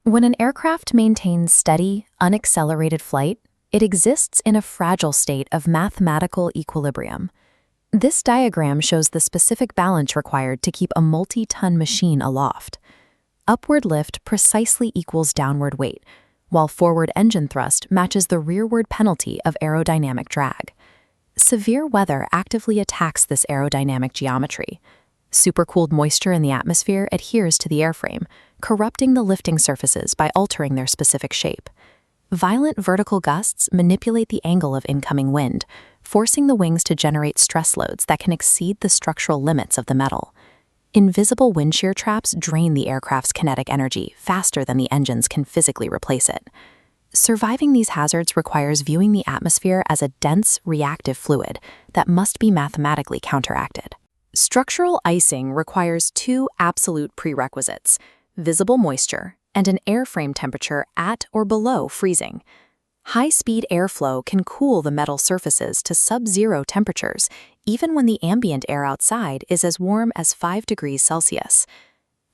When an aircraft maintains steady, unaccelerated flight, it exists in a fragile state of mathematical equilibrium. This diagram shows the specific balance required to keep a multi-ton machine aloft. Upward lift precisely equals downward weight, while forward engine thrust matches the rearward penalty of aerodynamic drag. Severe weather actively attacks this aerodynamic geometry. Supercooled moisture in the atmosphere adheres to the airframe, corrupting the lifting surfaces by altering their specific shape. Violent vertical gusts manipulate the angle of incoming wind, forcing the wings to generate stress loads that can exceed the structural limits of the metal. Invisible wind shear traps drain the aircraft's kinetic energy faster than the engines can physically replace it. Surviving these hazards requires viewing the atmosphere as a dense, reactive fluid that must be mathematically counteracted. Structural icing requires two absolute prerequisites: visible moisture and an airframe temperature at or below freezing. High-speed airflow can cool the metal surfaces to sub-zero temperatures, even when the ambient air outside is as warm as 5 degrees Celsius.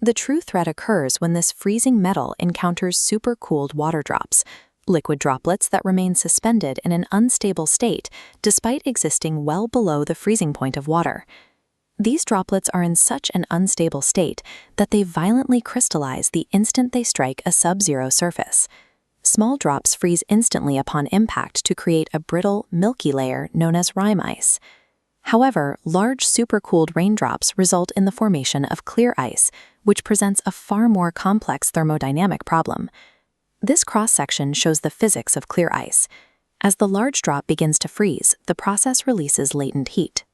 The true threat occurs when this freezing metal encounters supercooled water drops, liquid droplets that remain suspended in an unstable state despite existing well below the freezing point of water. These droplets are in such an unstable state that they violently crystallize the instant they strike a sub-zero surface. Small drops freeze instantly upon impact to create a brittle, milky layer known as rime ice. However, large supercooled raindrops result in the formation of clear ice, which presents a far more complex thermodynamic problem. This cross-section shows the physics of clear ice. As the large drop begins to freeze, the process releases latent heat.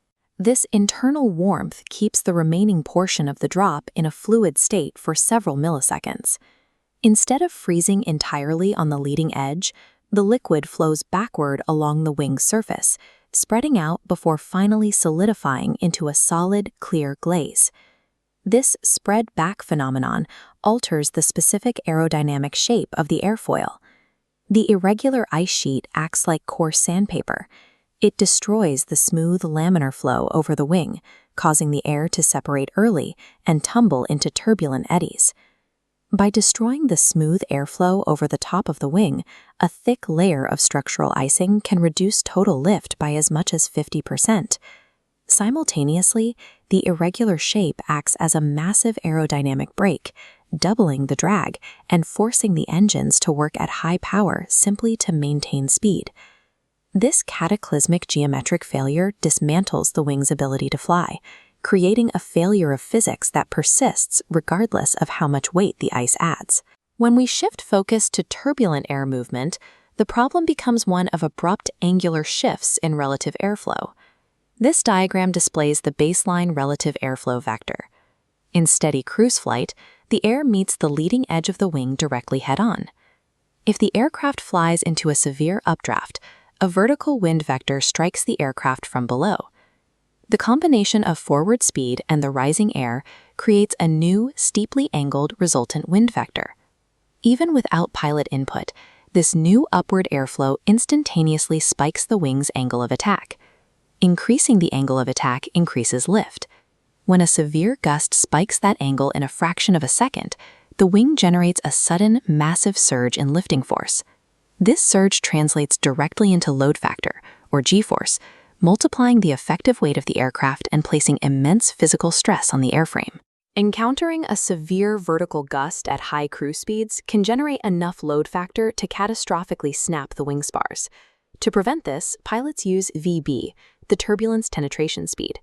This internal warmth keeps the remaining portion of the drop in a fluid state for several milliseconds. Instead of freezing entirely on the leading edge, the liquid flows backward along the wing's surface, spreading out before finally solidifying into a solid, clear glaze. This spread-back phenomenon alters the specific aerodynamic shape of the airfoil. The irregular ice sheet acts like coarse sandpaper. It destroys the smooth laminar flow over the wing, causing the air to separate early and tumble into turbulent eddies. By destroying the smooth airflow over the top of the wing, a thick layer of structural icing can reduce total lift by as much as 50%. Simultaneously, the irregular shape acts as a massive aerodynamic brake, doubling the drag and forcing the engines to work at high power simply to maintain speed. This cataclysmic geometric failure dismantles the wing's ability to fly, creating a failure of physics that persists regardless of how much weight the ice adds. When we shift focus to turbulent air movement, the problem becomes one of abrupt angular shifts in relative airflow. This diagram displays the baseline relative airflow vector. In steady cruise flight, the air meets the leading edge of the wing directly head-on. If the aircraft flies into a severe updraft, a vertical wind vector strikes the aircraft from below. The combination of forward speed and the rising air creates a new, steeply angled resultant wind vector. Even without pilot input, this new upward airflow instantaneously spikes the wing's angle of attack. Increasing the angle of attack increases lift. When a severe gust spikes that angle in a fraction of a second, the wing generates a sudden, massive surge in lifting force. This surge translates directly into load factor, or G-force, multiplying the effective weight of the aircraft and placing immense physical stress on the airframe. Encountering a severe vertical gust at high cruise speeds can generate enough load factor to catastrophically snap the wing spars. To prevent this, pilots use VB, the turbulence penetration speed.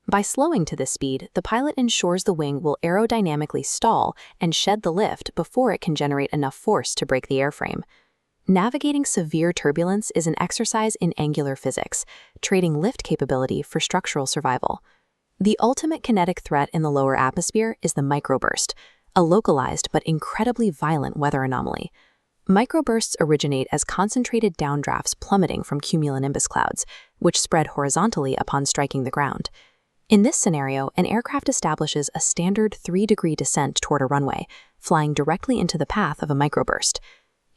By slowing to this speed, the pilot ensures the wing will aerodynamically stall and shed the lift before it can generate enough force to break the airframe. Navigating severe turbulence is an exercise in angular physics, trading lift capability for structural survival. The ultimate kinetic threat in the lower atmosphere is the microburst, a localized but incredibly violent weather anomaly. Microbursts originate as concentrated downdrafts plummeting from cumulonimbus clouds, which spread horizontally upon striking the ground. In this scenario, an aircraft establishes a standard 3-degree descent toward a runway, flying directly into the path of a microburst.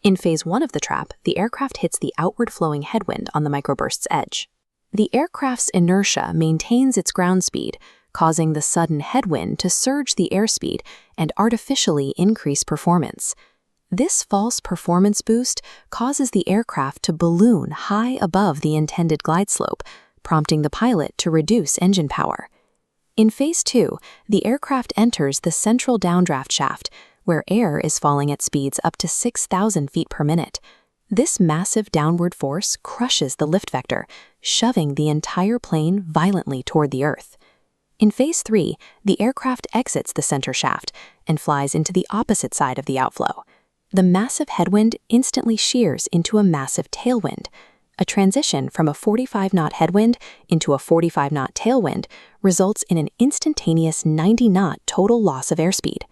In phase 1 of the trap, the aircraft hits the outward-flowing headwind on the microburst's edge. The aircraft's inertia maintains its ground speed, causing the sudden headwind to surge the airspeed and artificially increase performance. This false performance boost causes the aircraft to balloon high above the intended glide slope, prompting the pilot to reduce engine power. In Phase 2, the aircraft enters the central downdraft shaft, where air is falling at speeds up to 6,000 feet per minute. This massive downward force crushes the lift vector, shoving the entire plane violently toward the Earth. In Phase 3, the aircraft exits the center shaft and flies into the opposite side of the outflow. The massive headwind instantly shears into a massive tailwind. A transition from a 45-knot headwind into a 45-knot tailwind results in an instantaneous 90-knot total loss of airspeed.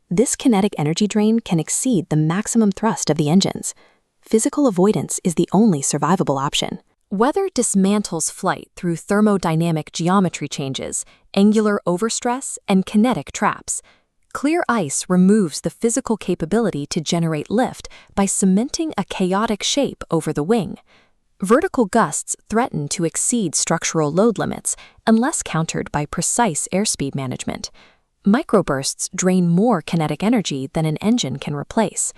This kinetic energy drain can exceed the maximum thrust of the engines. Physical avoidance is the only survivable option. Weather dismantles flight through thermodynamic geometry changes, angular overstress, and kinetic traps. Clear ice removes the physical capability to generate lift by cementing a chaotic shape over the wing. Vertical gusts threaten to exceed structural load limits unless countered by precise airspeed management. Microbursts drain more kinetic energy than an engine can replace.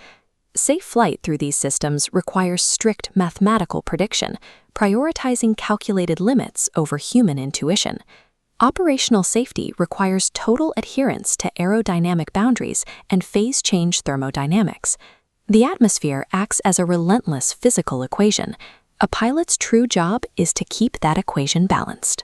Safe flight through these systems requires strict mathematical prediction, prioritizing calculated limits over human intuition. Operational safety requires total adherence to aerodynamic boundaries and phase change thermodynamics. The atmosphere acts as a relentless physical equation. A pilot's true job is to keep that equation balanced.